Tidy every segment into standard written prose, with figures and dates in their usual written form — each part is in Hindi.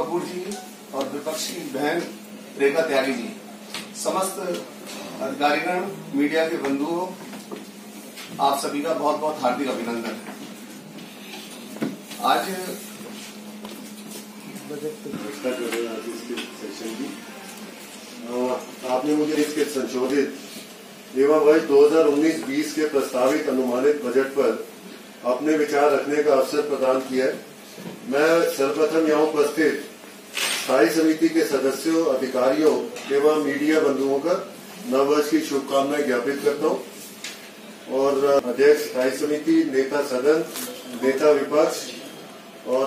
कपूर जी और विपक्ष की बहन रेखा त्यागी जी, समस्त अधिकारीगण, मीडिया के बंधुओं, आप सभी का बहुत बहुत हार्दिक अभिनंदन है। आज सेशन की आपने मुझे इसके संशोधित एवं वर्ष 2019-20 के प्रस्तावित अनुमानित बजट पर अपने विचार रखने का अवसर प्रदान किया है। मैं सर्वप्रथम यहाँ उपस्थित स्थायी समिति के सदस्यों, अधिकारियों एवं मीडिया बंधुओं का नववर्ष की शुभकामनाएं ज्ञापित करता हूँ और अध्यक्ष स्थायी समिति, नेता सदन, नेता विपक्ष और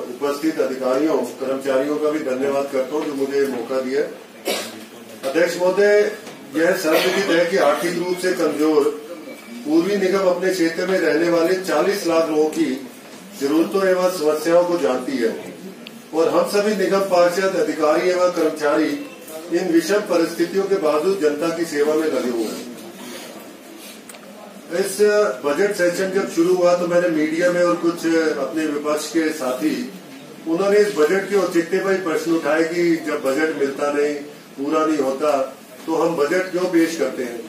उपस्थित अधिकारियों, कर्मचारियों का भी धन्यवाद करता हूँ जो मुझे मौका दिया। अध्यक्ष महोदय, यह सर्वविदित है कि आर्थिक रूप से कमजोर पूर्वी निगम अपने क्षेत्र में रहने वाले 40 लाख लोगों की जरूरतों एवं समस्याओं को जानती है और हम सभी निगम पार्षद, अधिकारी एवं कर्मचारी इन विषम परिस्थितियों के बावजूद जनता की सेवा में लगे हुए हैं। इस बजट सेशन जब शुरू हुआ तो मैंने मीडिया में और कुछ अपने विपक्ष के साथी, उन्होंने इस बजट के औचित्य पर प्रश्न उठाए कि जब बजट मिलता नहीं, पूरा नहीं होता, तो हम बजट क्यों पेश करते हैं।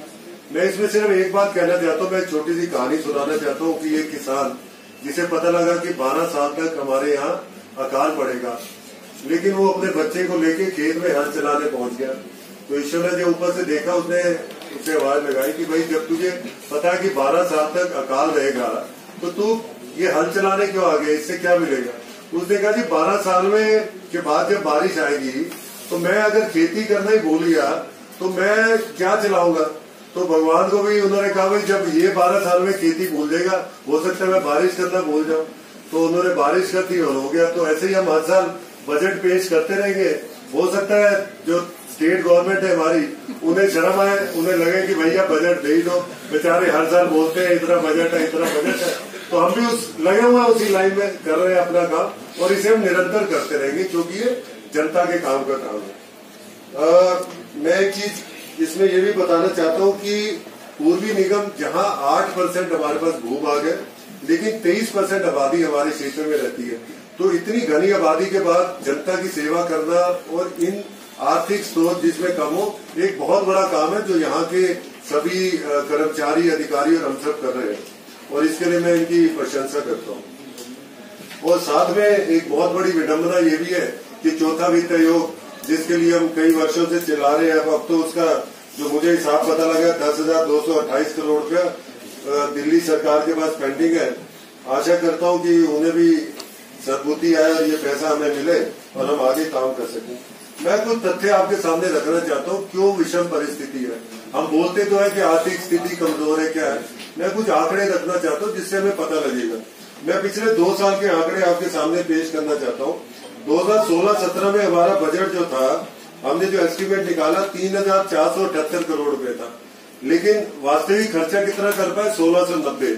मैं इसमें सिर्फ एक बात कहना चाहता हूँ, मैं एक छोटी सी कहानी सुनाना चाहता हूँ कि एक किसान जिसे पता लगा कि 12 साल तक हमारे यहाँ अकाल पड़ेगा, लेकिन वो अपने बच्चे को लेके खेत में हल चलाने पहुंच गया। तो ईश्वर ने जो ऊपर से देखा, उसने उसे आवाज लगाई कि भाई जब तुझे पता है कि 12 साल तक अकाल रहेगा तो तू ये हल चलाने क्यों आ गया, इससे क्या मिलेगा। उसने कहा जी 12 साल में के बाद जब बारिश आएगी तो मैं अगर खेती करना ही भूल गया तो मैं क्या चलाऊंगा। तो भगवान को भी उन्होंने कहा भाई जब ये 12 साल में खेती भूल जाएगा, हो सकता है मैं बारिश करना भूल जाऊं। तो उन्होंने बारिश करती और हो गया। तो ऐसे ही हम हर साल बजट पेश करते रहेंगे। हो सकता है जो स्टेट गवर्नमेंट है हमारी, उन्हें शर्म आए, उन्हें लगे कि भैया बजट दे ही दो, बेचारे हर साल बोलते हैं इतना बजट है, इतना बजट है। तो हम भी लगे हुए हैं उसी लाइन में, कर रहे हैं अपना काम और इसे हम निरंतर करते रहेंगे क्योंकि ये जनता के काम का काम है। मैं एक चीज इसमें ये भी बताना चाहता हूँ कि पूर्वी निगम जहाँ 8% हमारे पास भूभाग है, लेकिन 23% आबादी हमारे क्षेत्र में रहती है। तो इतनी घनी आबादी के बाद जनता की सेवा करना और इन आर्थिक स्रोत जिसमें कम हो, एक बहुत बड़ा काम है जो यहाँ के सभी कर्मचारी, अधिकारी और हम सब कर रहे हैं और इसके लिए मैं इनकी प्रशंसा करता हूँ। और साथ में एक बहुत बड़ी विडंबना ये भी है कि चौथा वित्त आयोग, जिसके लिए हम कई वर्षों से चिल्ला रहे हैं, अब तो उसका जो मुझे हिसाब पता लगा 10,228 करोड़ रुपया दिल्ली सरकार के पास पेंडिंग है। आशा करता हूं कि उन्हें भी सद्बुद्धि आए और ये पैसा हमें मिले और हम आगे काम कर सकें। मैं कुछ तथ्य आपके सामने रखना चाहता हूं, क्यों विषम परिस्थिति है। हम बोलते तो है कि आर्थिक स्थिति कमजोर है, क्या है। मैं कुछ आंकड़े रखना चाहता हूं जिससे हमें पता लगेगा। मैं पिछले 2 साल के आंकड़े आपके सामने पेश करना चाहता हूँ। 2016-17 में हमारा बजट जो था, हमने जो एस्टीमेट निकाला 3,478 करोड़ रुपए था, लेकिन वास्तविक खर्चा कितना कर पाए 1,690।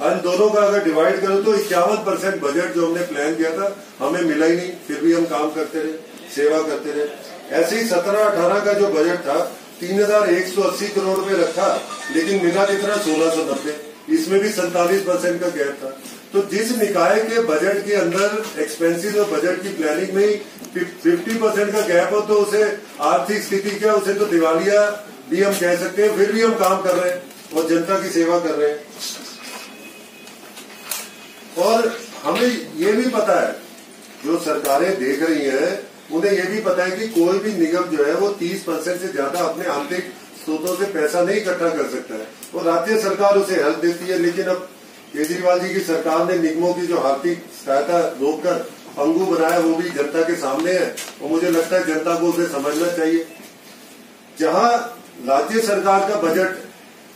इन दोनों का अगर डिवाइड करो तो 51% बजट जो हमने प्लान किया था हमें मिला ही नहीं। फिर भी हम काम करते रहे, सेवा करते रहे। ऐसे ही 17-18 का जो बजट था 3,180 करोड़ रुपए रखा, लेकिन मिला कितना 1,690। इसमें भी 47% का गैप था। तो जिस निकाय के बजट के अंदर एक्सपेंसिव और बजट की प्लानिंग में ही 50% का गैप हो तो उसे आर्थिक स्थिति क्या, उसे तो दिवालिया भी हम कह सकते हैं। फिर भी हम काम कर रहे हैं और जनता की सेवा कर रहे हैं। और हमें ये भी पता है, जो सरकारें देख रही हैं उन्हें ये भी पता है कि कोई भी निगम जो है वो 30% से ज्यादा अपने आंतरिक स्रोतों से पैसा नहीं इकट्ठा कर सकता है और राज्य सरकार उसे हेल्प देती है। लेकिन अब केजरीवाल जी की सरकार ने निगमों की जो आर्थिक सहायता रोककर पंगु बनाया, वो भी जनता के सामने है और मुझे लगता है जनता को उसे समझना चाहिए। जहां राज्य सरकार का बजट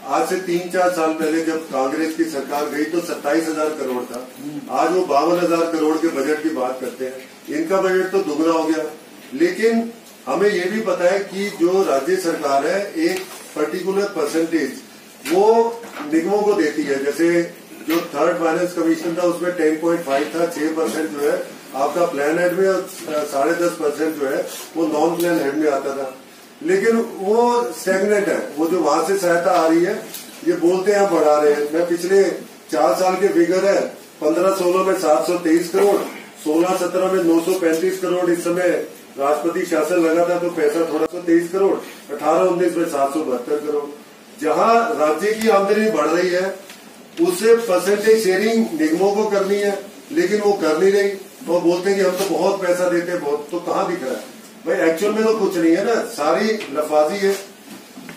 आज से 3-4 साल पहले जब कांग्रेस की सरकार गई तो 27,000 करोड़ था, आज वो 52,000 करोड़ के बजट की बात करते हैं। इनका बजट तो दुगना हो गया। लेकिन हमें ये भी पता है कि जो राज्य सरकार है एक पर्टिकुलर परसेंटेज वो निगमों को देती है। जैसे जो थर्ड फाइनेंस कमीशन था उसमें 10.5 था, 6% जो है आपका प्लान हेड में और 10.5% जो है वो नॉन प्लान हेड में आता था। लेकिन वो स्टेगनेंट है, वो जो वहां से सहायता आ रही है ये बोलते हैं बढ़ा रहे हैं। मैं पिछले 4 साल के फिगर है 15-16 में 723 करोड़, 16-17 में 935 करोड़, इस समय राष्ट्रपति शासन लगा था तो पैसा थोड़ा सा 23 करोड़, 18-19 में 772 करोड़। जहां राज्य की आमदनी बढ़ रही है उससे परसेंटेज शेयरिंग निगमों को करनी है, लेकिन वो कर नहीं रही। वो बोलते हैं कि हम तो बहुत पैसा देते हैं, बहुत, तो कहाँ दिख रहा है भाई? एक्चुअल में तो कुछ नहीं है ना, सारी लफाजी है।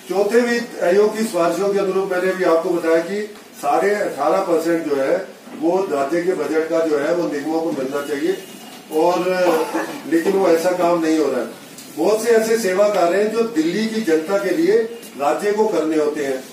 चौथे वित्त आयोग की सिफारिशों के अनुरूप मैंने भी आपको बताया कि 18.5% जो है वो राज्य के बजट का जो है वो निगमों को मिलना चाहिए, और लेकिन वो ऐसा काम नहीं हो रहा है। बहुत से ऐसे सेवा कार्य हैं जो दिल्ली की जनता के लिए राज्य को करने होते हैं,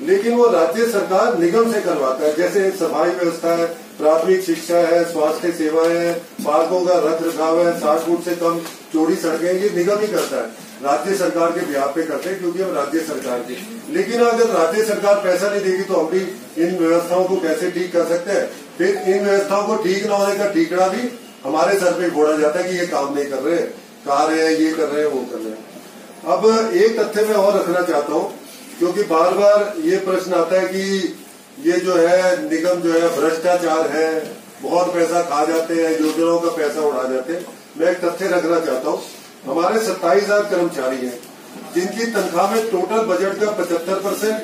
लेकिन वो राज्य सरकार निगम से करवाता है। जैसे सफाई व्यवस्था है, प्राथमिक शिक्षा है, स्वास्थ्य सेवाएं हैं, पार्कों का रख रखाव है, 60 फुट से कम चौड़ी सड़कें, ये निगम ही करता है, राज्य सरकार के ब्याह पे करते हैं क्योंकि हम राज्य सरकार की। लेकिन अगर राज्य सरकार पैसा नहीं देगी तो हम भी इन व्यवस्थाओं को कैसे ठीक कर सकते हैं? फिर इन व्यवस्थाओं को ठीक न होने का ठीकरा भी हमारे सर पे फोड़ा जाता है कि ये काम नहीं कर रहे, कहा रहे हैं, ये कर रहे हैं, वो कर रहे हैं। अब एक तथ्य मैं और रखना चाहता हूँ, क्योंकि बार बार ये प्रश्न आता है कि ये जो है निगम जो है भ्रष्टाचार है, बहुत पैसा खा जाते हैं, योजनाओं का पैसा उड़ा जाते हैं। मैं एक तथ्य रखना चाहता हूँ, हमारे 27,000 कर्मचारी हैं जिनकी तनख्वाह में टोटल बजट का 75%,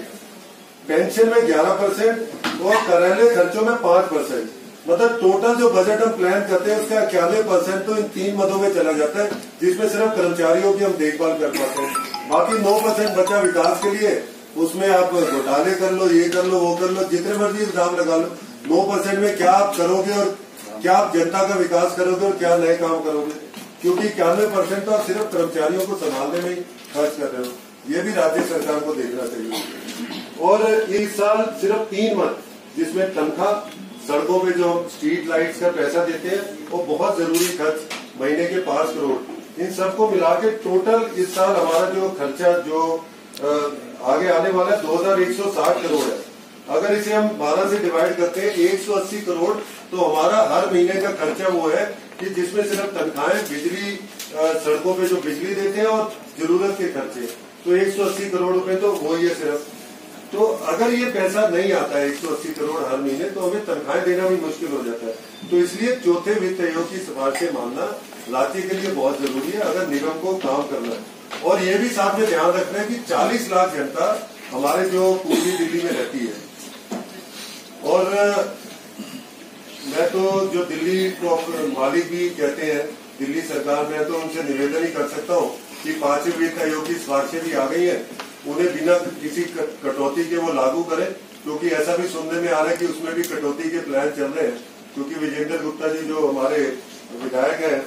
पेंशन में 11% और कार्यालय खर्चों में 5%, मतलब टोटल जो बजट हम प्लान करते हैं उसका 91% तो इन 3 मदों में चला जाता है, जिसमें सिर्फ कर्मचारियों की हम देखभाल कर पाते हैं। बाकी 9% बचा विकास के लिए, उसमें आप घोटाले कर लो, ये कर लो, वो कर लो, जितने मर्जी इल्जाम लगा लो। 9% में क्या आप करोगे और क्या आप जनता का विकास करोगे और क्या नए काम करोगे? क्योंकि 91% तो आप सिर्फ कर्मचारियों को संभालने में ही खर्च कर रहे हो। ये भी राज्य सरकार को देखना चाहिए। और इस साल सिर्फ 3 मद जिसमें तनख्वाह, सड़कों पे जो स्ट्रीट लाइट्स का पैसा देते हैं वो बहुत जरूरी खर्च, महीने के 5 करोड़, इन सबको मिला के टोटल इस साल हमारा जो खर्चा जो आगे आने वाला है 2160 करोड़ है। अगर इसे हम 12 से डिवाइड करते हैं 180 करोड़, तो हमारा हर महीने का खर्चा वो है कि जिसमें सिर्फ तनख्वाहें, बिजली, सड़कों पे जो बिजली देते हैं और जरूरत के खर्चे, तो 180 करोड़ रुपए तो वो ही है सिर्फ। तो अगर ये पैसा नहीं आता है 180 करोड़ हर महीने, तो हमें तनख्वाहें देना भी मुश्किल हो जाता है। तो इसलिए चौथे वित्त आयोग की सिफारिशें मानना राज्य के लिए बहुत जरूरी है अगर निगम को काम करना है। और ये भी साथ में ध्यान रखना है कि 40 लाख जनता हमारे जो पूर्वी दिल्ली में रहती है, और मैं तो जो दिल्ली को मालिक भी कहते हैं, दिल्ली सरकार में, तो उनसे निवेदन ही कर सकता हूँ कि 5वें वित्त आयोग की सिफारिशें भी आ गई है, उन्हें बिना किसी कटौती के वो लागू करें, क्योंकि ऐसा भी सुनने में आ रहा है कि उसमें भी कटौती के प्लान चल रहे हैं। क्योंकि विजेंद्र गुप्ता जी जो हमारे विधायक हैं,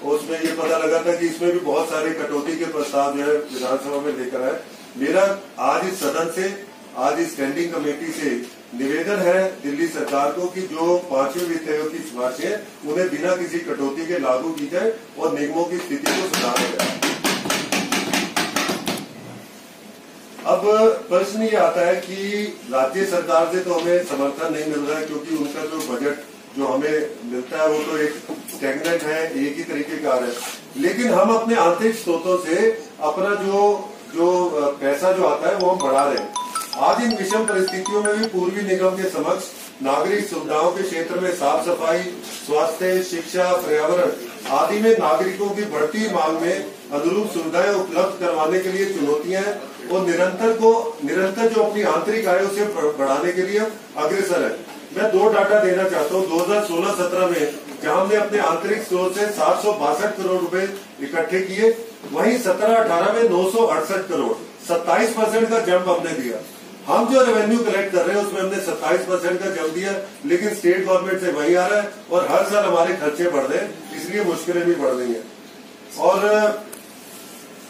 उसमें ये पता लगा था कि इसमें भी बहुत सारे कटौती के प्रस्ताव जो है विधानसभा में लेकर आए। मेरा आज इस सदन से, आज इस स्टैंडिंग कमेटी से निवेदन है दिल्ली सरकार को कि जो 5वें वित्त आयोग की सिफारिशें उन्हें बिना किसी कटौती के लागू की जाए और निगमों की स्थिति को सुधारा जाए। अब प्रश्न ये आता है कि राज्य सरकार से तो हमें समर्थन नहीं मिल रहा है, क्योंकि उनका जो बजट जो हमें मिलता है वो तो एक स्टैग्नेंट है, एक ही तरीके का है। लेकिन हम अपने आंतरिक स्रोतों से अपना जो पैसा जो आता है वो हम बढ़ा रहे हैं। आज इन विषम परिस्थितियों में भी पूर्वी निगम के समक्ष नागरिक सुविधाओं के क्षेत्र में साफ सफाई, स्वास्थ्य, शिक्षा, पर्यावरण आदि में नागरिकों की बढ़ती मांग में अनुरूप सुविधाएं उपलब्ध करवाने के लिए चुनौतियां हैं और निरंतर जो अपनी आंतरिक आय उसे बढ़ाने के लिए अग्रसर है। मैं 2 डाटा देना चाहता हूँ। 2016-17 में जहां हमने अपने आंतरिक स्रोत से 762 करोड़ रुपए इकट्ठे किए, वहीं 17-18 में 968 करोड़, 27% का जंप हमने दिया। हम जो रेवेन्यू कलेक्ट कर रहे हैं उसमें हमने 27% का जंप दिया, लेकिन स्टेट गवर्नमेंट से वही आ रहा है और हर साल हमारे खर्चे बढ़ रहे हैं, इसलिए मुश्किलें भी बढ़ रही हैं।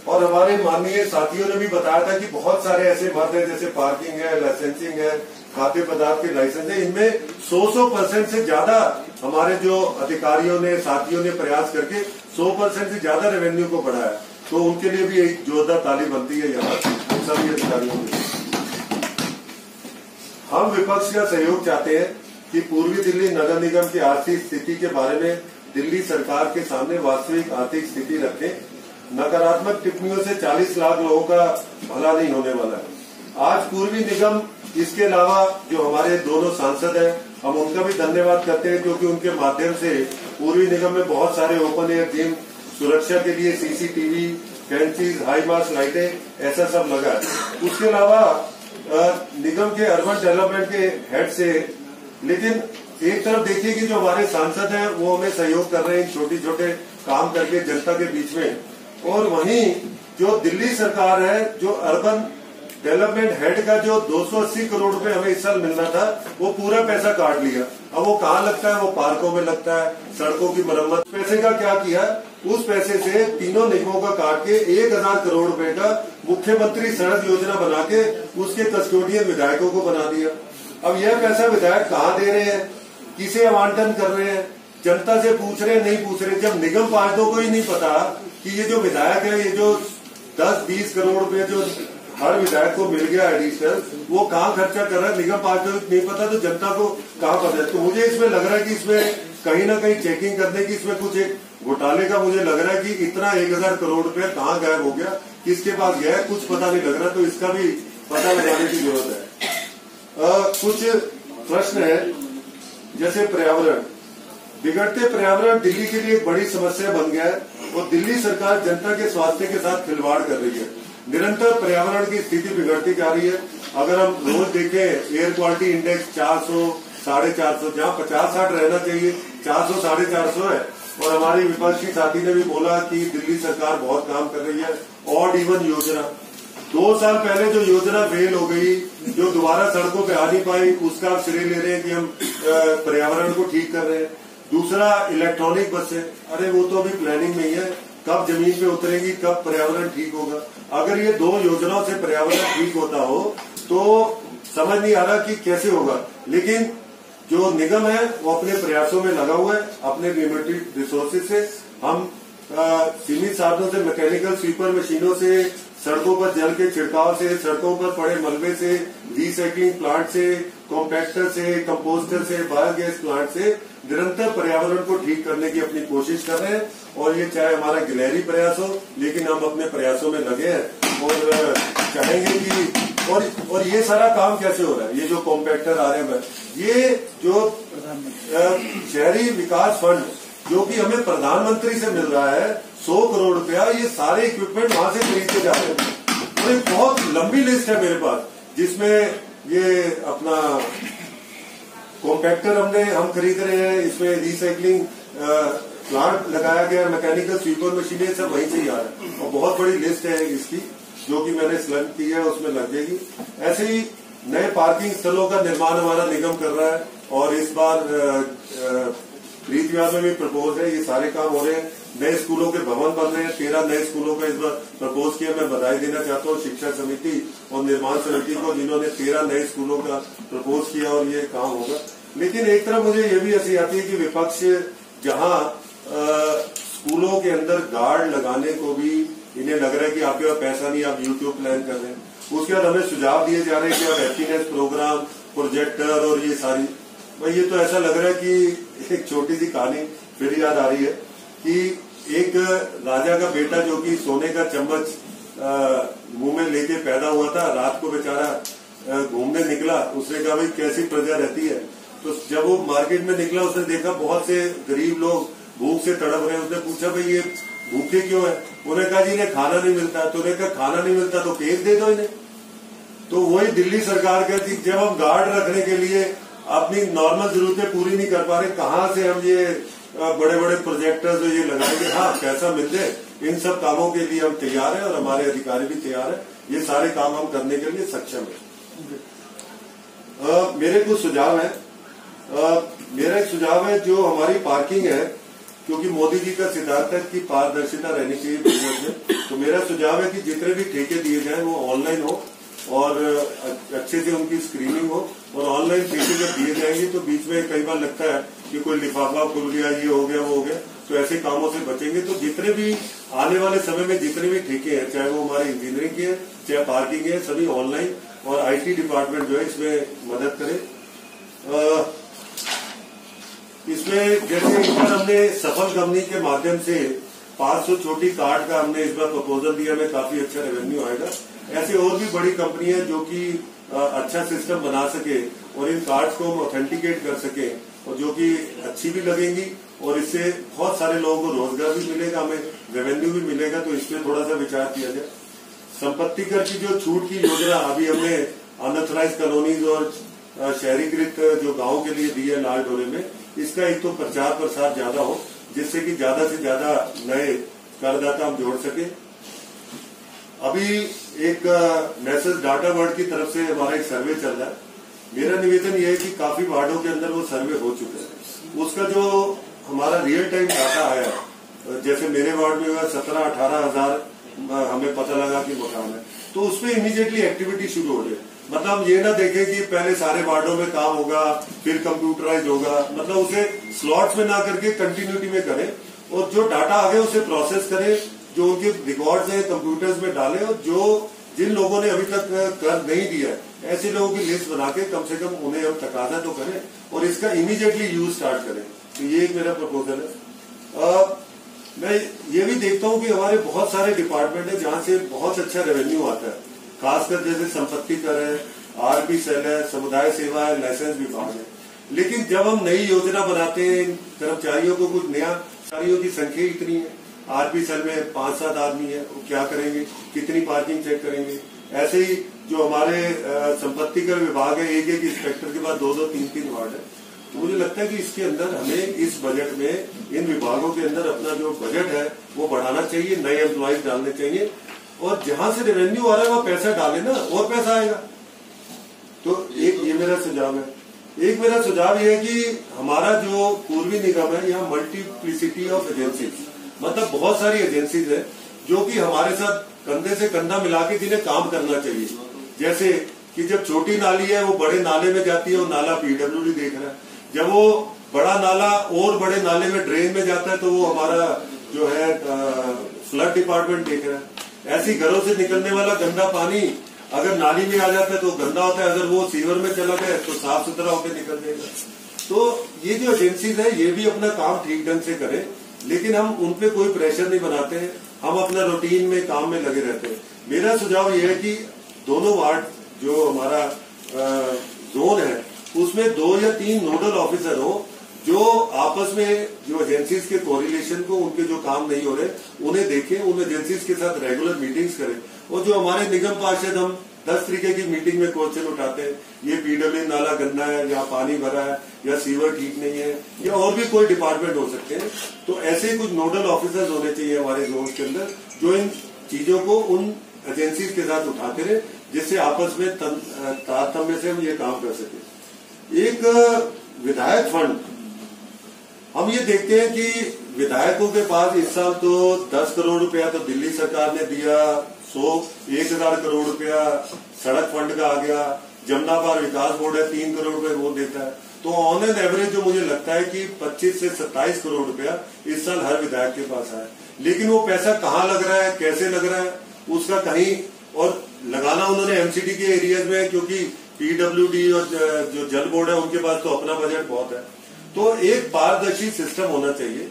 और हमारे माननीय साथियों ने भी बताया था कि बहुत सारे ऐसे मद हैं, जैसे पार्किंग है, लाइसेंसिंग है, खाद्य पदार्थ के लाइसेंस है, इनमें 100% से ज्यादा हमारे जो अधिकारियों ने, साथियों ने प्रयास करके 100% से ज्यादा रेवेन्यू को बढ़ाया। तो उनके लिए भी एक जोरदार ताली बनती है यहाँ सभी अधिकारियों में। हम विपक्ष का सहयोग चाहते हैं कि पूर्वी दिल्ली नगर निगम की आर्थिक स्थिति के बारे में दिल्ली सरकार के सामने वास्तविक आर्थिक स्थिति रखें। नकारात्मक टिप्पणियों से 40 लाख लोगों का भला नहीं होने वाला है। आज पूर्वी निगम, इसके अलावा जो हमारे दोनों सांसद हैं हम उनका भी धन्यवाद करते हैं, क्योंकि उनके माध्यम से पूर्वी निगम में बहुत सारे ओपन एयर जिम, सुरक्षा के लिए सीसीटीवी, कैंचीज, हाई मास्ट लाइटें, ऐसा सब लगा है। उसके अलावा निगम के अर्बन डेवलपमेंट के हेड से, लेकिन एक तरफ देखिए कि जो हमारे सांसद हैं वो हमें सहयोग कर रहे हैं छोटे छोटे काम करके जनता के बीच में, और वहीं जो दिल्ली सरकार है, जो अर्बन डेवलपमेंट हेड का जो 280 करोड़ रुपए हमें इस साल मिलना था, वो पूरा पैसा काट लिया। अब वो कहाँ लगता है? वो पार्कों में लगता है, सड़कों की मरम्मत। पैसे का क्या किया? उस पैसे से तीनों निगमों का काट के 1000 करोड़ रुपए का मुख्यमंत्री सड़क योजना बना के उसके कस्टोडियन विधायकों को बना दिया। अब यह पैसा विधायक कहाँ दे रहे हैं, किसे आवंटन कर रहे हैं, जनता से पूछ रहे हैं, नहीं पूछ रहे। जब निगम पार्षदों को ही नहीं पता कि ये जो विधायक है, ये जो 10-20 करोड़ रुपए जो हर विधायक को मिल गया एडिशनल, वो कहाँ खर्चा कर रहा है, निगम पार्षदों को नहीं पता, तो जनता को कहाँ पता है? तो मुझे इसमें लग रहा है कि इसमें कहीं ना कहीं चेकिंग करने की, इसमें कुछ एक घोटाले का मुझे लग रहा है कि इतना 1000 करोड़ रुपए कहाँ गायब हो गया, किसके पास गया है, कुछ पता नहीं लग रहा। तो इसका भी पता लगाने की जरूरत है। कुछ प्रश्न है, जैसे पर्यावरण, बिगड़ते पर्यावरण दिल्ली के लिए एक बड़ी समस्या बन गया है, और दिल्ली सरकार जनता के स्वास्थ्य के साथ खिलवाड़ कर रही है। निरंतर पर्यावरण की स्थिति बिगड़ती जा रही है। अगर हम रोज देखें, एयर क्वालिटी इंडेक्स 400, 450, जहाँ 50-60 रहना चाहिए, 400, 450 है। और हमारी विपक्षी साथी ने भी बोला कि दिल्ली सरकार बहुत काम कर रही है। ऑड इवन योजना 2 साल पहले जो योजना फेल हो गई, जो दोबारा सड़कों पे आ नहीं पाई, उसका आप श्रेय ले रहे हैं कि हम पर्यावरण को ठीक कर रहे हैं। दूसरा, इलेक्ट्रॉनिक बसें, अरे वो तो अभी प्लानिंग में ही है, कब जमीन पे उतरेगी, कब पर्यावरण ठीक होगा। अगर ये 2 योजनाओं से पर्यावरण ठीक होता हो तो समझ नहीं आ रहा कि कैसे होगा। लेकिन जो निगम है वो अपने प्रयासों में लगा हुआ है, अपने लिमिटेड रिसोर्सेज से। हम सीमित साधनों से, मैकेनिकल स्वीपर मशीनों से, सड़कों पर जल के छिड़काव से, सड़कों पर पड़े मलबे से, रिसाइक्लिंग प्लांट से, कॉम्पैक्टर से, कंपोस्टर से, बायोगैस प्लांट से निरंतर पर्यावरण को ठीक करने की अपनी कोशिश कर रहे हैं। और ये चाहे हमारा गिलहरी प्रयास हो, लेकिन हम अपने प्रयासों में लगे हैं और चाहेंगे कि और ये सारा काम कैसे हो रहा है, ये जो कॉम्पैक्टर आ रहे हैं, ये जो शहरी विकास फंड जो कि हमें प्रधानमंत्री से मिल रहा है 100 करोड़ रुपया, ये सारे इक्विपमेंट वहां से खरीद के जा रहे हैं। तो एक बहुत लंबी लिस्ट है मेरे पास, जिसमें ये अपना कॉम्पैक्टर हम खरीद रहे हैं, इसमें रिसाइक्लिंग प्लांट लगाया गया, मैकेनिकल स्वीपर मशीनें, सब वहीं से ही आ रहा है। और बहुत बड़ी लिस्ट है इसकी, जो कि मैंने सिलेक्ट की है, उसमें लग जाएगी। ऐसे ही नए पार्किंग स्थलों का निर्माण हमारा निगम कर रहा है, और इस बार प्रीत विभाग में भी प्रपोज है, ये सारे काम हो रहे हैं। नए स्कूलों के भवन बन रहे हैं, 13 नए स्कूलों का इस बार प्रपोज किया। मैं बधाई देना चाहता हूँ शिक्षा समिति और निर्माण समिति को, जिन्होंने 13 नए स्कूलों का प्रपोज किया, और ये काम होगा। लेकिन एक तरफ मुझे ये भी हंसी आती है कि विपक्ष जहां स्कूलों के अंदर गार्ड लगाने को भी इन्हें लग रहा है कि आपके पास पैसा नहीं, आप यूट्यूब प्लान कर रहे हैं। उसके बाद हमें सुझाव दिए जा रहे हैं कि आप हैप्पीनेस प्रोग्राम, प्रोजेक्टर और ये सारी, भाई ये तो ऐसा लग रहा है कि एक छोटी सी कहानी फिर याद आ रही है कि एक राजा का बेटा जो कि सोने का चम्मच मुंह में लेके पैदा हुआ था, रात को बेचारा घूमने निकला। उसने कहा भाई कैसी प्रजा रहती है, तो जब वो मार्केट में निकला उसने देखा बहुत से गरीब लोग भूख से तड़प रहे हैं। उसने पूछा भाई ये भूखे क्यों है? उन्होंने कहा जी इन्हें खाना नहीं मिलता। तो उन्होंने कहा खाना नहीं मिलता तो केक दे दो इन्हें। तो वही दिल्ली सरकार कहती, जब हम गार्ड रखने के लिए अपनी नॉर्मल जरूरतें पूरी नहीं कर पा रहे, कहाँ से हम ये बड़े बड़े प्रोजेक्टर जो ये लगाएंगे? हाँ, पैसा मिल जाए, इन सब कामों के लिए हम तैयार हैं और हमारे अधिकारी भी तैयार है। ये सारे काम हम करने के लिए सक्षम है। मेरे कुछ सुझाव है। मेरा एक सुझाव है, जो हमारी पार्किंग है, क्योंकि मोदी जी का सिद्धांत है कि पारदर्शिता रहनी चाहिए बिजनेस में, तो मेरा सुझाव है कि जितने भी ठेके दिए जाए वो ऑनलाइन हो और अच्छे से उनकी स्क्रीनिंग हो। और ऑनलाइन ठेके जब दिए जाएंगे तो बीच में कई बार लगता है कि कोई लिफाफा खुल गया, ये हो गया, वो हो गया, तो ऐसे कामों से बचेंगे। तो जितने भी आने वाले समय में जितने भी ठेके हैं, चाहे वो हमारे इंजीनियरिंग के है, चाहे पार्किंग है, सभी ऑनलाइन, और IT डिपार्टमेंट जो है इसमें मदद करे। इसमें जैसे इस बार हमने सफल कंपनी के माध्यम से 500 छोटी कार्ड का हमने इस बार प्रपोजल दिया, हमें काफी अच्छा रेवेन्यू आएगा। ऐसे और भी बड़ी कंपनियां जो कि अच्छा सिस्टम बना सके और इन कार्ड्स को हम ऑथेंटिकेट कर सकें और जो कि अच्छी भी लगेंगी और इससे बहुत सारे लोगों को रोजगार भी मिलेगा, हमें रेवेन्यू भी मिलेगा, तो इसमें थोड़ा सा विचार किया जाए। संपत्ति कर की जो छूट की योजना अभी हमने अनऑथराइज कॉलोनीज और शहरीकृत जो गांव के लिए दी है लाल डोरे में, इसका एक तो प्रचार प्रसार ज्यादा हो जिससे कि ज्यादा से ज्यादा नए करदाता हम जोड़ सके। अभी एक मैसेज डाटा वर्ड की तरफ से हमारा एक सर्वे चल रहा है। मेरा निवेदन यह है कि काफी वार्डों के अंदर वो सर्वे हो चुके हैं, उसका जो हमारा रियल टाइम डाटा आया, जैसे मेरे वार्ड में हुआ 17-18 हजार हमें पता लगा कि मकान है, तो उसमें इमीडिएटली एक्टिविटी शुरू हो जाए। मतलब हम ये ना देखें कि पहले सारे वार्डों में काम होगा फिर कंप्यूटराइज होगा, मतलब उसे स्लॉट्स में ना करके कंटिन्यूटी में करें और जो डाटा आ गया उसे प्रोसेस करें, जो उनके रिकॉर्ड्स हैं कंप्यूटर्स में डालें और जो जिन लोगों ने अभी तक कर नहीं दिया ऐसे लोगों की लिस्ट बना के कम से कम उन्हें हम तकाजा तो करें और इसका इमीडिएटली यूज स्टार्ट करें। तो ये एक मेरा प्रपोजल है। मैं ये भी देखता हूँ कि हमारे बहुत सारे डिपार्टमेंट है जहाँ से बहुत अच्छा रेवेन्यू आता है, खासकर जैसे संपत्ति कर है, आरपी सेल है, समुदाय सेवा है, लाइसेंस विभाग है। लेकिन जब हम नई योजना बनाते हैं, कर्मचारियों को कुछ नया, कर्मचारियों की संख्या इतनी है, आरपी सेल में 5-7 आदमी है, वो क्या करेंगे, कितनी पार्किंग चेक करेंगे। ऐसे ही जो हमारे संपत्ति कर विभाग है, एक एक इंस्पेक्टर के बाद 2-2, 3-3 वार्ड है। तो मुझे लगता है कि इसके अंदर हमें इस बजट में इन विभागों के अंदर अपना जो बजट है वो बढ़ाना चाहिए, नए एम्प्लॉयज डालने चाहिए और जहां से रेवेन्यू आ रहा है वो पैसा डाले ना, और पैसा आएगा। तो एक ये मेरा सुझाव है। एक मेरा सुझाव ये है कि हमारा जो पूर्वी निगम है, यहाँ मल्टीप्लिसिटी ऑफ एजेंसीज, मतलब बहुत सारी एजेंसीज है जो कि हमारे साथ कंधे से कंधा मिला के जिन्हें काम करना चाहिए। जैसे कि जब छोटी नाली है वो बड़े नाले में जाती है, वो नाला पीडब्ल्यूडी देख रहा है। जब वो बड़ा नाला और बड़े नाले में ड्रेन में जाता है तो वो हमारा जो है फ्लड डिपार्टमेंट देख रहा है। ऐसी घरों से निकलने वाला गंदा पानी अगर नाली में आ जाता है तो गंदा होता है, अगर वो सीवर में चला गया तो साफ सुथरा होकर निकल जाएगा। तो ये जो एजेंसीज है ये भी अपना काम ठीक ढंग से करें, लेकिन हम उनपे कोई प्रेशर नहीं बनाते हैं, हम अपना रूटीन में काम में लगे रहते हैं। मेरा सुझाव ये है कि दोनों वार्ड जो हमारा जोन है उसमें 2 या 3 नोडल ऑफिसर हो जो आपस में जो एजेंसीज के कोरिलेशन को, उनके जो काम नहीं हो रहे उन्हें देखें, उन एजेंसीज के साथ रेगुलर मीटिंग्स करें। और जो हमारे निगम पार्षद हम 10 तरीके की मीटिंग में क्वेश्चन उठाते हैं, ये पीडब्ल्यू नाला गंदा है या पानी भरा है या सीवर ठीक नहीं है या और भी कोई डिपार्टमेंट हो सकते हैं, तो ऐसे कुछ नोडल ऑफिसर्स होने चाहिए हमारे जोन के अंदर जो इन चीजों को उन एजेंसीज के साथ उठाते रहे, जिससे आपस में तारतम्य से हम ये काम कर सके। एक विधायक फंड, हम ये देखते हैं कि विधायकों के पास इस साल तो 10 करोड़ रुपया तो दिल्ली सरकार ने दिया, 1,000 करोड़ रुपया सड़क फंड का आ गया, जमुना पार विकास बोर्ड है 3 करोड़ रुपए वो देता है। तो ऑन एन एवरेज जो मुझे लगता है कि 25 से 27 करोड़ रुपया इस साल हर विधायक के पास आया। लेकिन वो पैसा कहाँ लग रहा है, कैसे लग रहा है, उसका कहीं, और लगाना उन्होंने एमसीडी के एरियाज में, क्योंकि पीडब्ल्यूडी और जो जल बोर्ड है उनके पास तो अपना बजट बहुत है। तो एक पारदर्शी सिस्टम होना चाहिए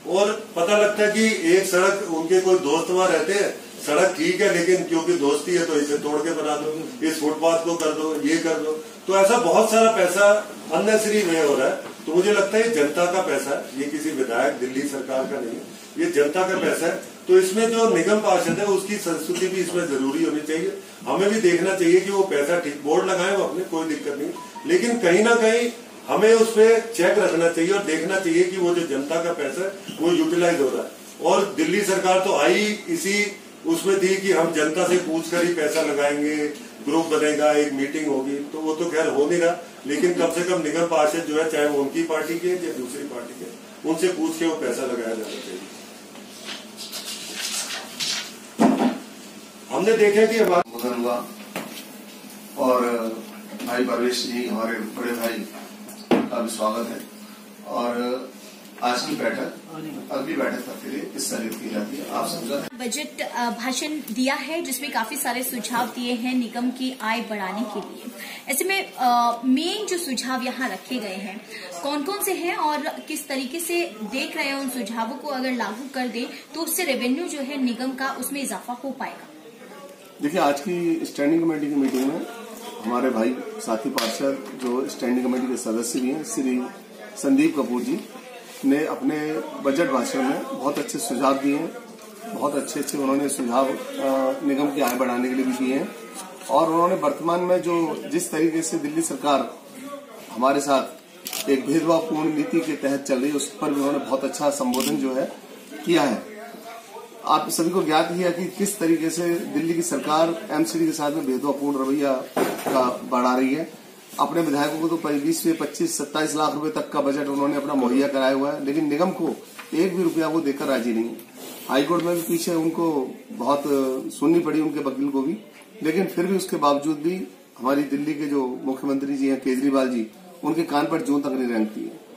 और पता लगता है कि एक सड़क, उनके कोई दोस्त वहां रहते हैं, सड़क ठीक है लेकिन क्योंकि दोस्ती है तो इसे तोड़ के बना दो, इस फुटपाथ को कर दो, ये कर दो। तो ऐसा बहुत सारा पैसा अननेसेसरी में हो रहा है। तो मुझे लगता है जनता का पैसा है, ये किसी विधायक दिल्ली सरकार का नहीं है, ये जनता का पैसा है। तो इसमें जो निगम पार्षद है उसकी संस्तुति भी इसमें जरूरी होनी चाहिए। हमें भी देखना चाहिए कि वो पैसा ठीक, बोर्ड लगाए वो अपने, कोई दिक्कत नहीं, लेकिन कहीं ना कहीं हमें उस पर चेक रखना चाहिए और देखना चाहिए कि वो जो जनता का पैसा है वो यूटिलाइज हो रहा है। और दिल्ली सरकार तो आई इसी उसमें थी कि हम जनता से पूछ कर ही पैसा लगाएंगे, ग्रुप बनेगा, एक मीटिंग होगी, तो वो तो खैर हो नहीं रहा। लेकिन कम से कम निगम पार्षद जो है, चाहे वो उनकी पार्टी के या दूसरी पार्टी के, उनसे पूछ के वो पैसा लगाया जाना चाहिए। हमने देखा कि हमारा उद्घाटन हुआ और भाई परवेश जी हमारे बड़े भाई का भी स्वागत है और आज की बैठक अगली बैठक तक के लिए स्थगित की जाती है। आप समझा बजट भाषण दिया है जिसमें काफी सारे सुझाव दिए हैं निगम की आय बढ़ाने के लिए। ऐसे में मेन जो सुझाव यहाँ रखे गए हैं कौन कौन से हैं और किस तरीके से देख रहे हैं उन सुझावों को अगर लागू कर दे तो उससे रेवेन्यू जो है निगम का उसमें इजाफा हो पाएगा? देखिए, आज की स्टैंडिंग कमेटी की मीटिंग में हमारे भाई साथी पार्षद जो स्टैंडिंग कमेटी के सदस्य भी हैं, श्री संदीप कपूर जी ने अपने बजट भाषण में बहुत अच्छे सुझाव दिए हैं। बहुत अच्छे उन्होंने सुझाव निगम की आय बढ़ाने के लिए भी दिए हैं और उन्होंने वर्तमान में जो जिस तरीके से दिल्ली सरकार हमारे साथ एक भेदभावपूर्ण नीति के तहत चल रही है, उस पर भी उन्होंने बहुत अच्छा संबोधन जो है किया है। आप सभी को ज्ञात ही है कि किस तरीके से दिल्ली की सरकार एमसीडी के साथ में भेदभावपूर्ण रवैया का बढ़ा रही है। अपने विधायकों को तो 20 से 25-27 लाख रुपए तक का बजट उन्होंने अपना मुहैया कराया हुआ है, लेकिन निगम को एक भी रुपया वो देकर राजी नहीं है। हाईकोर्ट में भी पीछे उनको बहुत सुननी पड़ी, उनके वकील को भी, लेकिन फिर भी उसके बावजूद भी हमारी दिल्ली के जो मुख्यमंत्री जी हैं केजरीवाल जी, उनके कान पर जूं तक नहीं रेंगती है।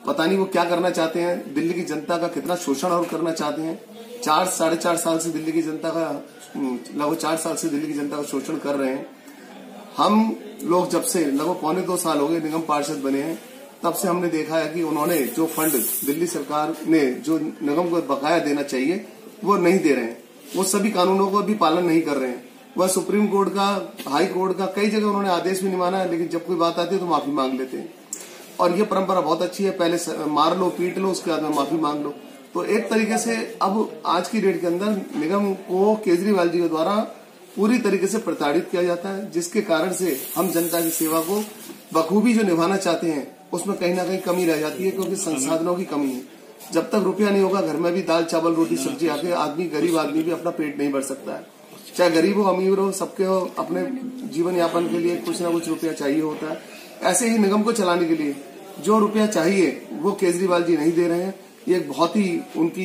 पता नहीं वो क्या करना चाहते हैं, दिल्ली की जनता का कितना शोषण और करना चाहते हैं। 4-4.5 साल से दिल्ली की जनता का लगभग 4 साल से दिल्ली की जनता का शोषण कर रहे हैं। हम लोग जब से लगभग 1.25 साल हो गए निगम पार्षद बने हैं, तब से हमने देखा है कि उन्होंने जो फंड दिल्ली सरकार ने जो निगम को बकाया देना चाहिए वो नहीं दे रहे हैं। वो सभी कानूनों को भी पालन नहीं कर रहे हैं। वह सुप्रीम कोर्ट का, हाई कोर्ट का कई जगह उन्होंने आदेश भी नहीं माना है, लेकिन जब कोई बात आती है तो माफी मांग लेते हैं। और ये परंपरा बहुत अच्छी है, पहले मार लो पीट लो, उसके बाद में माफी मांग लो। तो एक तरीके से अब आज की डेट के अंदर निगम को केजरीवाल जी के द्वारा पूरी तरीके से प्रताड़ित किया जाता है, जिसके कारण से हम जनता की सेवा को बखूबी जो निभाना चाहते हैं उसमें कहीं ना कहीं कमी रह जाती है, क्योंकि संसाधनों की कमी है। जब तक रुपया नहीं होगा, घर में भी दाल चावल रोटी सब्जी आके आदमी, गरीब आदमी भी अपना पेट नहीं भर सकता है। चाहे गरीब हो अमीर हो, सबके हो अपने जीवन यापन के लिए कुछ न कुछ रुपया चाहिए होता है। ऐसे ही निगम को चलाने के लिए जो रुपया चाहिए वो केजरीवाल जी नहीं दे रहे हैं। ये बहुत ही उनकी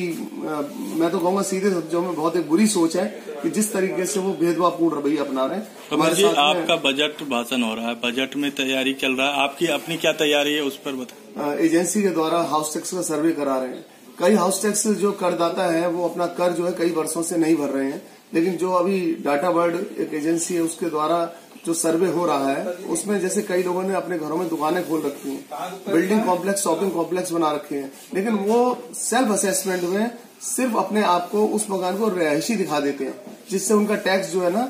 मैं तो कहूंगा सीधे शब्दों में बहुत एक बुरी सोच है कि जिस तरीके से वो भेदभावपूर्ण रवैया अपना रहे हैं। कमल जी, आपका बजट भाषण हो रहा है, बजट में तैयारी चल रहा है, आपकी अपनी क्या तैयारी है उस पर बताएं। एजेंसी के द्वारा हाउस टैक्स का सर्वे करा रहे हैं। कई हाउस टैक्स जो करदाता है वो अपना कर जो है कई वर्षों से नहीं भर रहे हैं, लेकिन जो अभी डाटा वर्ड एक एजेंसी है उसके द्वारा जो सर्वे हो रहा है उसमें जैसे कई लोगों ने अपने घरों में दुकानें खोल रखी हैं, बिल्डिंग कॉम्प्लेक्स, शॉपिंग कॉम्प्लेक्स बना रखे हैं, लेकिन वो सेल्फ असेसमेंट में सिर्फ अपने आप को उस मकान को रिहायशी दिखा देते हैं, जिससे उनका टैक्स जो है ना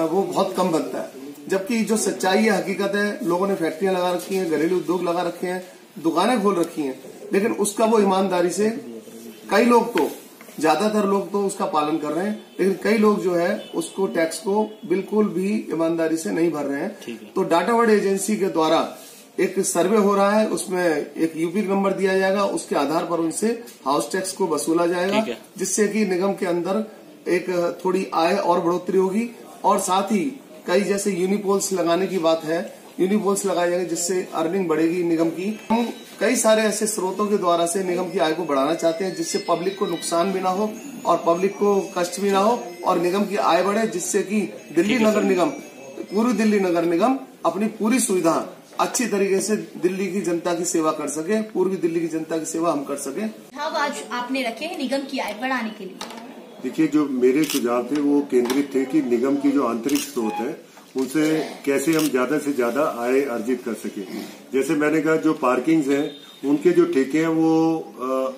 वो बहुत कम बनता है। जबकि जो सच्चाई है, हकीकत है, लोगों ने फैक्ट्रियां लगा रखी हैं, घरेलू उद्योग लगा रखे हैं, दुकानें खोल रखी हैं, लेकिन उसका वो ईमानदारी से कई लोग तो, ज्यादातर लोग तो उसका पालन कर रहे हैं, लेकिन कई लोग जो है उसको टैक्स को बिल्कुल भी ईमानदारी से नहीं भर रहे हैं। तो डाटा वर्ड एजेंसी के द्वारा एक सर्वे हो रहा है, उसमें एक यूपी नंबर दिया जाएगा, उसके आधार पर उनसे हाउस टैक्स को वसूला जाएगा, जिससे कि निगम के अंदर एक थोड़ी आय और बढ़ोतरी होगी। और साथ ही कई जैसे यूनिपोल्स लगाने की बात है, यूनिपोल्स लगाए जाएंगे जिससे अर्निंग बढ़ेगी निगम की। हम कई सारे ऐसे स्रोतों के द्वारा से निगम की आय को बढ़ाना चाहते हैं, जिससे पब्लिक को नुकसान भी ना हो और पब्लिक को कष्ट भी ना हो और निगम की आय बढ़े, जिससे कि दिल्ली नगर निगम, पूरी दिल्ली नगर निगम अपनी पूरी सुविधा अच्छी तरीके से दिल्ली की जनता की सेवा कर सके, पूर्वी दिल्ली की जनता की सेवा हम कर सके। आज आपने रखे हैं निगम की आय बढ़ाने के लिए। देखिए, जो मेरे सुझाव थे वो केंद्रित थे कि निगम की जो आंतरिक स्रोत है उनसे कैसे हम ज्यादा से ज्यादा आय अर्जित कर सके। जैसे मैंने कहा, जो पार्किंग्स हैं उनके जो ठेके हैं वो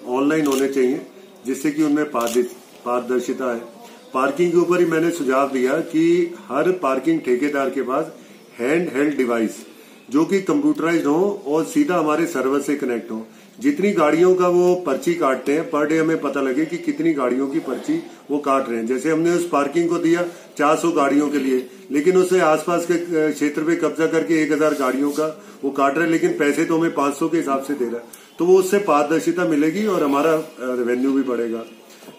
ऑनलाइन होने चाहिए, जिससे कि उनमें पारदर्शिता है। पार्किंग के ऊपर ही मैंने सुझाव दिया कि हर पार्किंग ठेकेदार के पास हैंड हेल्ड डिवाइस जो कि कंप्यूटराइज्ड हो और सीधा हमारे सर्वर से कनेक्ट हो। जितनी गाड़ियों का वो पर्ची काटते हैं पर डे, हमें पता लगे कि कितनी गाड़ियों की पर्ची वो काट रहे हैं। जैसे हमने उस पार्किंग को दिया 400 गाड़ियों के लिए, लेकिन उससे आसपास के क्षेत्र पे कब्जा करके 1000 गाड़ियों का वो काट रहे हैं, लेकिन पैसे तो हमें 500 के हिसाब से दे रहा है। तो वो उससे पारदर्शिता मिलेगी और हमारा रेवेन्यू भी बढ़ेगा।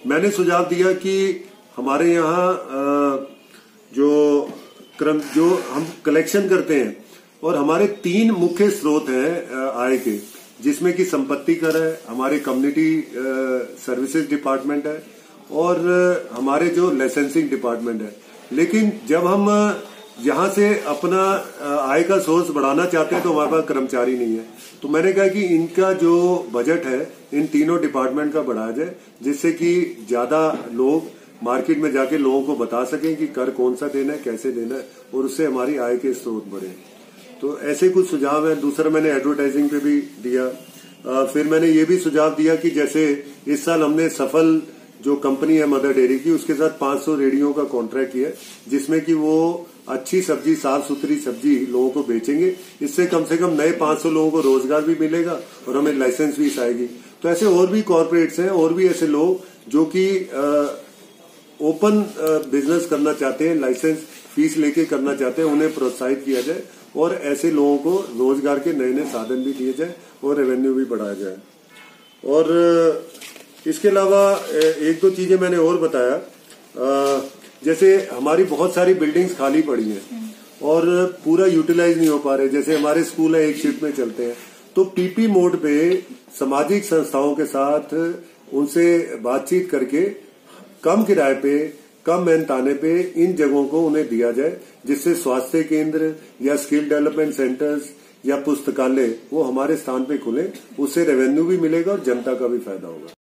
मैंने सुझाव दिया कि हमारे यहाँ जो हम कलेक्शन करते हैं, और हमारे 3 मुख्य स्रोत हैं आय के, जिसमें कि संपत्ति कर है, हमारे कम्युनिटी सर्विसेज डिपार्टमेंट है और हमारे जो लाइसेंसिंग डिपार्टमेंट है। लेकिन जब हम यहाँ से अपना आय का सोर्स बढ़ाना चाहते हैं तो हमारे पास कर्मचारी नहीं है। तो मैंने कहा कि इनका जो बजट है इन तीनों डिपार्टमेंट का बढ़ाया जाए, जिससे कि ज्यादा लोग मार्केट में जाके लोगों को बता सकें कि कर कौन सा देना है, कैसे देना है, और उससे हमारी आय के स्रोत बढ़े। तो ऐसे कुछ सुझाव है। दूसरा मैंने एडवर्टाइजिंग पे भी दिया। फिर मैंने ये भी सुझाव दिया कि जैसे इस साल हमने सफल जो कंपनी है मदर डेयरी की, उसके साथ 500 रेडियो का कॉन्ट्रैक्ट किया है, जिसमें कि वो अच्छी सब्जी, साफ सुथरी सब्जी लोगों को बेचेंगे। इससे कम से कम नए 500 लोगों को रोजगार भी मिलेगा और हमें लाइसेंस फीस आएगी। तो ऐसे और भी कॉर्पोरेट्स हैं, और भी ऐसे लोग जो कि ओपन बिजनेस करना चाहते हैं, लाइसेंस फीस लेके करना चाहते हैं, उन्हें प्रोत्साहित किया जाए और ऐसे लोगों को रोजगार के नए नए साधन भी दिए जाए और रेवेन्यू भी बढ़ाया जाए। और इसके अलावा एक दो चीजें मैंने और बताया, जैसे हमारी बहुत सारी बिल्डिंग्स खाली पड़ी हैं और पूरा यूटिलाइज नहीं हो पा रहे। जैसे हमारे स्कूल है, एक शिफ्ट में चलते हैं, तो पीपी मोड पे सामाजिक संस्थाओं के साथ उनसे बातचीत करके कम किराए पे, कम मेहनताने पे इन जगहों को उन्हें दिया जाए, जिससे स्वास्थ्य केंद्र या स्किल डेवलपमेंट सेंटर्स या पुस्तकालय वो हमारे स्थान पे खुले। उससे रेवेन्यू भी मिलेगा और जनता का भी फायदा होगा।